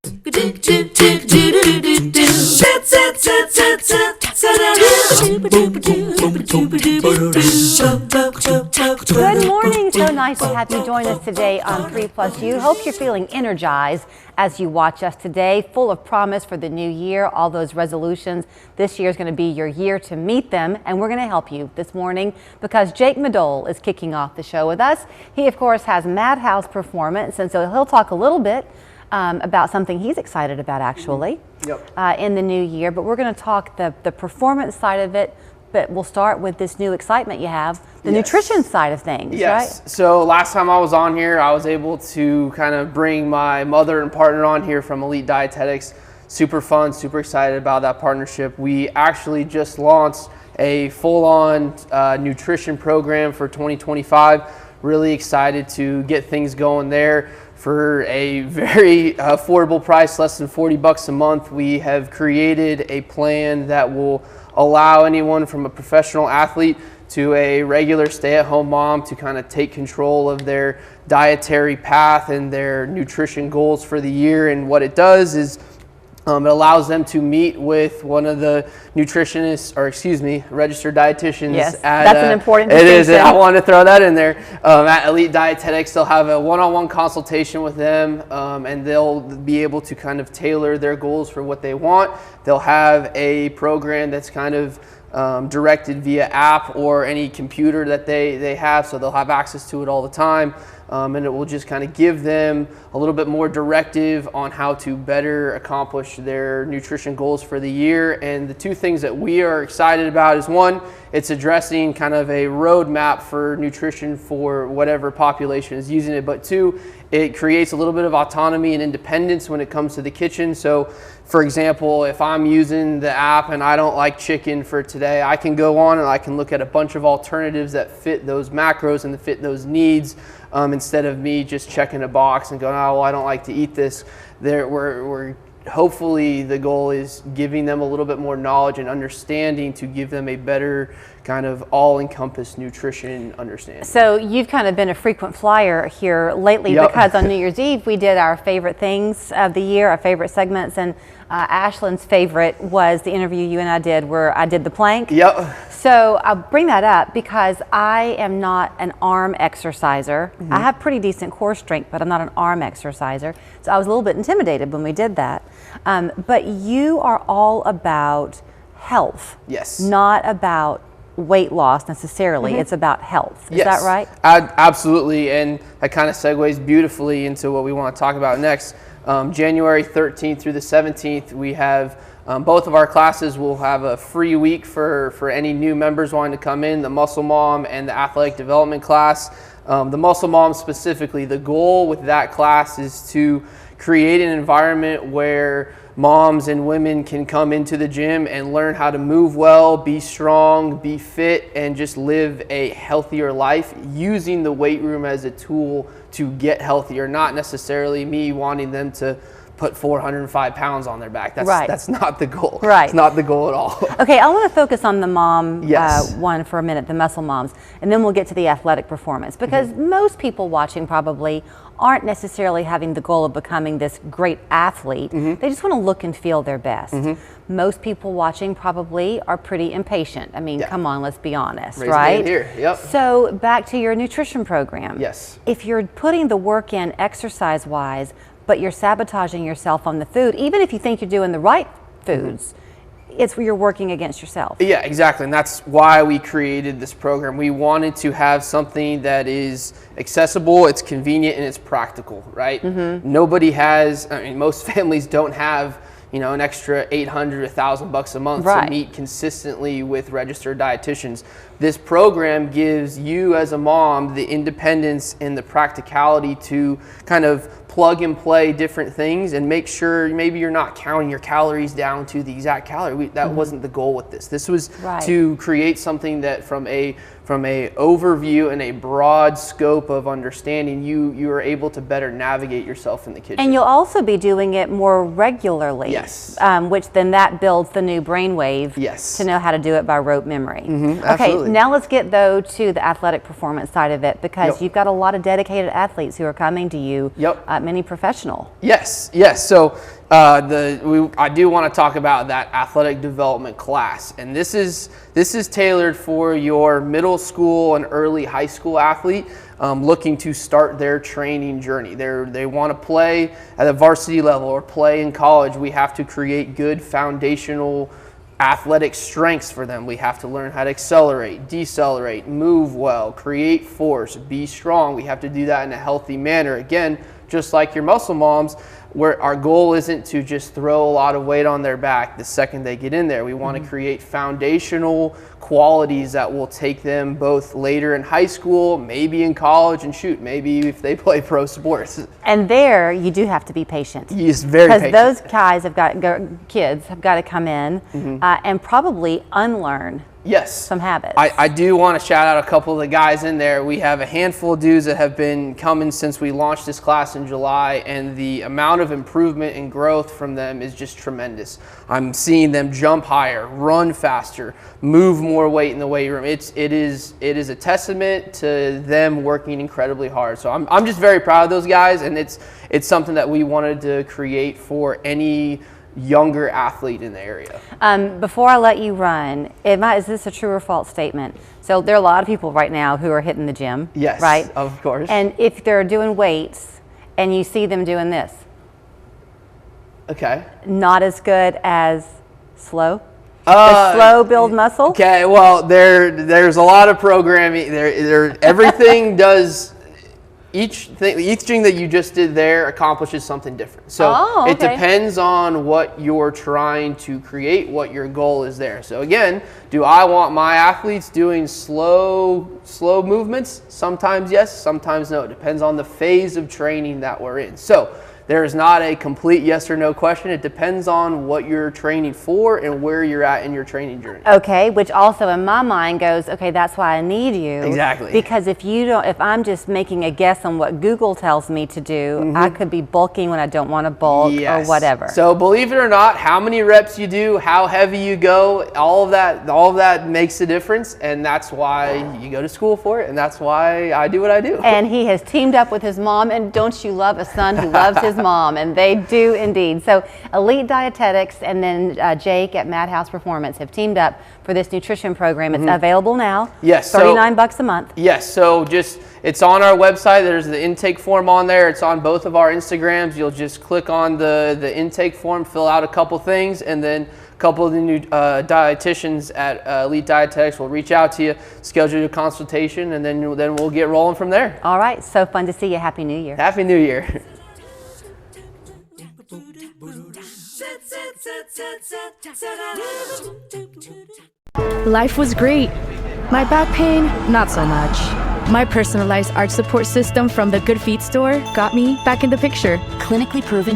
Good morning. So nice to have you join us today on 3+U. Hope you're feeling energized as you watch us today, full of promise for the new year, all those resolutions. This year is going to be your year to meet them, and we're going to help you this morning because Jake Madole is kicking off the show with us. He, of course, has Madhouse Performance, and so he'll talk a little bit about something he's excited about actually in the new year. But we're going to talk the performance side of it, but we'll start with this new excitement you have, the nutrition side of things, right? So last time I was on here, I was able to kind of bring my mother and partner on here from Elite Dietetics. Super fun, super excited about that partnership. We actually just launched a full-on nutrition program for 2025. Really excited to get things going there. For a very affordable price, less than $40 a month, we have created a plan that will allow anyone from a professional athlete to a regular stay-at-home mom to kind of take control of their dietary path and their nutrition goals for the year. And what it does is it allows them to meet with one of the nutritionists, or excuse me, registered dietitians. Yes, that's an important distinction. It is. I wanted to throw that in there. At Elite Dietetics, they'll have a one-on-one consultation with them, and they'll be able to kind of tailor their goals for what they want. They'll have a program that's kind of directed via app or any computer that they have, so they'll have access to it all the time. And it will just kind of give them a little bit more directive on how to better accomplish their nutrition goals for the year. And the two things that we are excited about is, one, it's addressing kind of a roadmap for nutrition for whatever population is using it, but two, it creates a little bit of autonomy and independence when it comes to the kitchen. So for example, if I'm using the app and I don't like chicken for today, I can go on and I can look at a bunch of alternatives that fit those macros and fit those needs, instead of me just checking a box and going, oh, well, I don't like to eat this. We're hopefully the goal is giving them a little bit more knowledge and understanding to give them a better kind of all-encompassing nutrition understanding. So you've kind of been a frequent flyer here lately because on New Year's Eve we did our favorite things of the year, our favorite segments, and Ashlyn's favorite was the interview you and I did where I did the plank. So I'll bring that up because I am not an arm exerciser. I have pretty decent core strength, but I'm not an arm exerciser. So I was a little bit intimidated when we did that. But you are all about health. Yes. Not about weight loss necessarily. It's about health. Is that right? Absolutely. And that kind of segues beautifully into what we want to talk about next. January 13th through the 17th, we have both of our classes will have a free week for any new members wanting to come in, the Muscle Mom and the Athletic Development class. The Muscle Mom specifically, the goal with that class is to create an environment where moms and women can come into the gym and learn how to move well, be strong, be fit, and just live a healthier life using the weight room as a tool to get healthier, not necessarily me wanting them to put 405 pounds on their back. That's not the goal. It's not the goal at all. Okay, I want to focus on the mom one for a minute, the muscle moms, and then we'll get to the athletic performance because most people watching probably aren't necessarily having the goal of becoming this great athlete. They just want to look and feel their best. Most people watching probably are pretty impatient. I mean, come on, let's be honest, right? Here. So back to your nutrition program. Yes. If you're putting the work in exercise-wise, but you're sabotaging yourself on the food, even if you think you're doing the right foods, it's where you're working against yourself. Yeah, exactly. And that's why we created this program. We wanted to have something that is accessible, it's convenient, and it's practical, right? Nobody has, I mean, most families don't have, you know, an extra $800, $1,000 a month to meet consistently with registered dietitians. This program gives you as a mom the independence and the practicality to kind of plug and play different things and make sure maybe you're not counting your calories down to the exact calorie. That wasn't the goal with this. This was to create something that from a overview and a broad scope of understanding, you are able to better navigate yourself in the kitchen. And you'll also be doing it more regularly. Yes. Which then that builds the new brainwave to know how to do it by rote memory. Okay, now let's get though to the athletic performance side of it because you've got a lot of dedicated athletes who are coming to you, many professional. Yes. So I do want to talk about that athletic development class, and this is tailored for your middle school and early high school athlete looking to start their training journey. They want to play at a varsity level or play in college. We have to create good foundational athletic strengths for them. We have to learn how to accelerate, decelerate, move well, create force, be strong. We have to do that in a healthy manner. Again, just like your muscle moms, where our goal isn't to just throw a lot of weight on their back the second they get in there. We want to create foundational qualities that will take them both later in high school, maybe in college, and shoot, maybe if they play pro sports. And there, you do have to be patient. Yes, very patient. Because those guys kids have got to come in and probably unlearn some habits. I do want to shout out a couple of the guys in there. We have a handful of dudes that have been coming since we launched this class in July, and the amount of improvement and growth from them is just tremendous. I'm seeing them jump higher, run faster, move more weight in the weight room. It is a testament to them working incredibly hard. So I'm just very proud of those guys, and it's something that we wanted to create for any younger athlete in the area. Before I let you run, is this a true or false statement? So there are a lot of people right now who are hitting the gym. Yes, right? Of course. And if they're doing weights and you see them doing this. Okay. Not as good as slow? Slow build muscle? Okay, well, there's a lot of programming. Everything does. Each thing that you just did there accomplishes something different. So it depends on what you're trying to create, what your goal is there. So again, do I want my athletes doing slow movements? Sometimes yes, sometimes no. It depends on the phase of training that we're in. So there is not a complete yes or no question. It depends on what you're training for and where you're at in your training journey. Okay, which also in my mind goes, okay, that's why I need you. Exactly. Because if I'm just making a guess on what Google tells me to do, I could be bulking when I don't want to bulk or whatever. So believe it or not, how many reps you do, how heavy you go, all of that makes a difference, and that's why you go to school for it, and that's why I do what I do. And he has teamed up with his mom, and don't you love a son who loves his mom? And they do indeed. So Elite Dietetics and then Jake at Madhouse Performance have teamed up for this nutrition program. It's available now. Yes. $39 a month. Yes. So it's on our website. There's the intake form on there. It's on both of our Instagrams. You'll just click on the intake form, fill out a couple things, and then a couple of the new dietitians at Elite Dietetics will reach out to you, schedule a consultation, and then we'll get rolling from there. All right. So fun to see you. Happy New Year. Happy New Year. Life was great. My back pain, not so much. My personalized arch support system from the Good Feet store got me back in the picture. Clinically proven